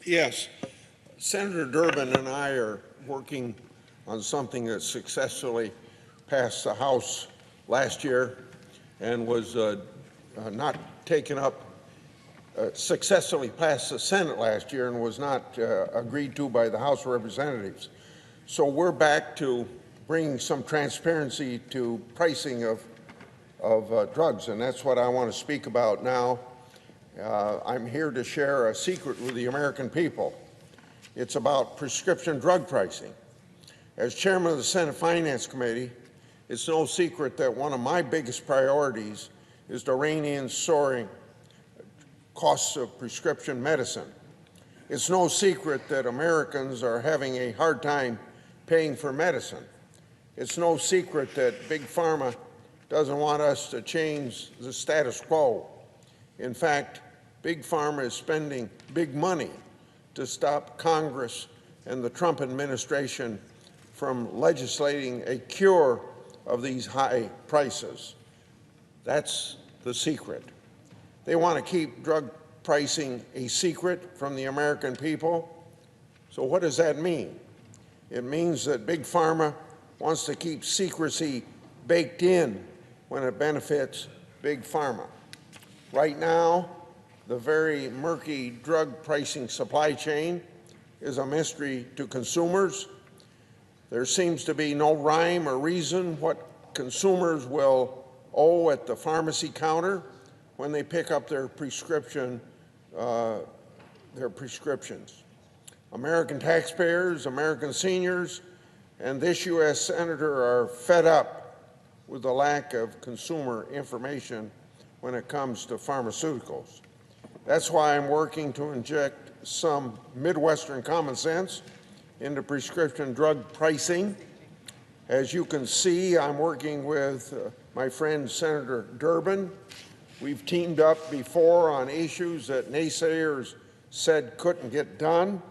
Yes, Senator Durbin and I are working on something that successfully passed the House last year and was not taken up, successfully passed the Senate last year and was not agreed to by the House of Representatives. So we're back to bringing some transparency to pricing of drugs, and that's what I want to speak about now. I'm here to share a secret with the American people. It's about prescription drug pricing. As chairman of the Senate Finance Committee, it's no secret that one of my biggest priorities is to rein in soaring costs of prescription medicine. It's no secret that Americans are having a hard time paying for medicine. It's no secret that Big Pharma doesn't want us to change the status quo. In fact, Big Pharma is spending big money to stop Congress and the Trump administration from legislating a cure of these high prices. That's the secret. They want to keep drug pricing a secret from the American people. So what does that mean? It means that Big Pharma wants to keep secrecy baked in when it benefits Big Pharma. Right now, the very murky drug pricing supply chain is a mystery to consumers. There seems to be no rhyme or reason what consumers will owe at the pharmacy counter when they pick up their prescriptions. American taxpayers, American seniors, and this U.S. Senator are fed up with the lack of consumer information when it comes to pharmaceuticals. That's why I'm working to inject some Midwestern common sense into prescription drug pricing. As you can see, I'm working with my friend Senator Durbin. We've teamed up before on issues that naysayers said couldn't get done.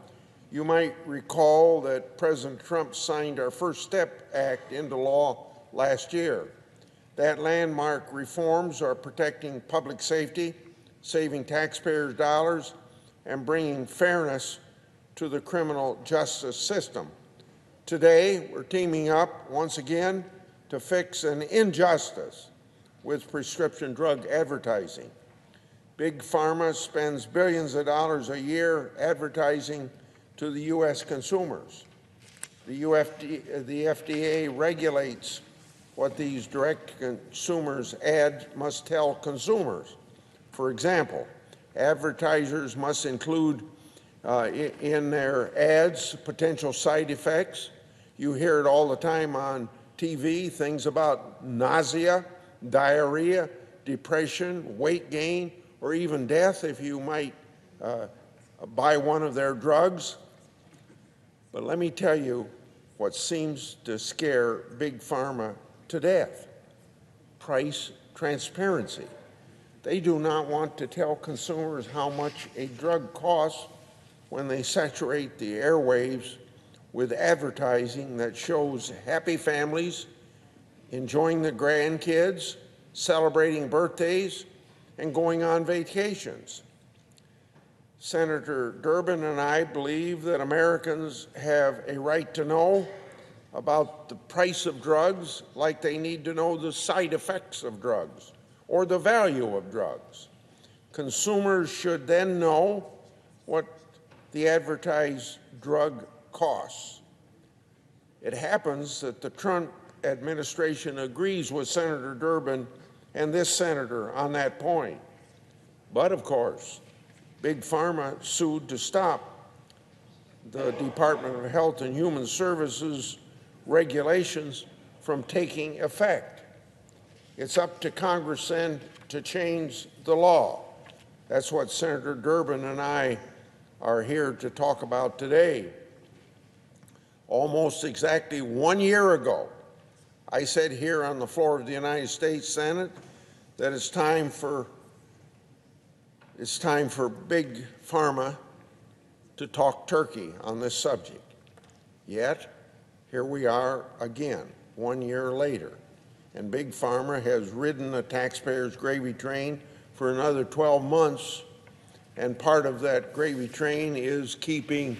You might recall that President Trump signed our First Step Act into law last year. That landmark reforms are protecting public safety, saving taxpayers' dollars, and bringing fairness to the criminal justice system. Today, we're teaming up once again to fix an injustice with prescription drug advertising. Big Pharma spends billions of dollars a year advertising to the U.S. consumers. The FDA regulates what these direct-to-consumers ads must tell consumers. For example, advertisers must include in their ads potential side effects. You hear it all the time on TV, things about nausea, diarrhea, depression, weight gain, or even death if you might buy one of their drugs. But let me tell you what seems to scare Big Pharma to death: price transparency. They do not want to tell consumers how much a drug costs when they saturate the airwaves with advertising that shows happy families enjoying the grandkids, celebrating birthdays, and going on vacations. Senator Durbin and I believe that Americans have a right to know about the price of drugs like they need to know the side effects of drugs or the value of drugs. Consumers should then know what the advertised drug costs. It happens that the Trump administration agrees with Senator Durbin and this senator on that point. But of course, Big Pharma sued to stop the Department of Health and Human Services regulations from taking effect. It's up to Congress then to change the law. That's what Senator Durbin and I are here to talk about today. Almost exactly 1 year ago, I said here on the floor of the United States Senate that it's time for Big Pharma to talk turkey on this subject. Yet, here we are again, 1 year later, and Big Pharma has ridden the taxpayers' gravy train for another 12 months And part of that gravy train is keeping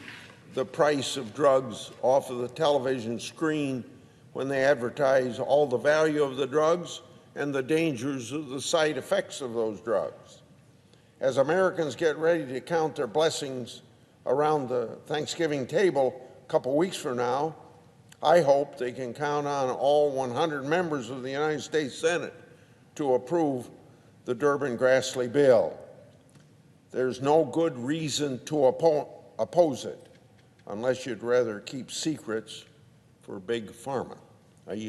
the price of drugs off of the television screen when they advertise all the value of the drugs and the dangers of the side effects of those drugs. As Americans get ready to count their blessings around the Thanksgiving table a couple weeks from now, I hope they can count on all 100 members of the United States Senate to approve the Durbin-Grassley bill. There's no good reason to oppose it, unless you'd rather keep secrets for Big Pharma.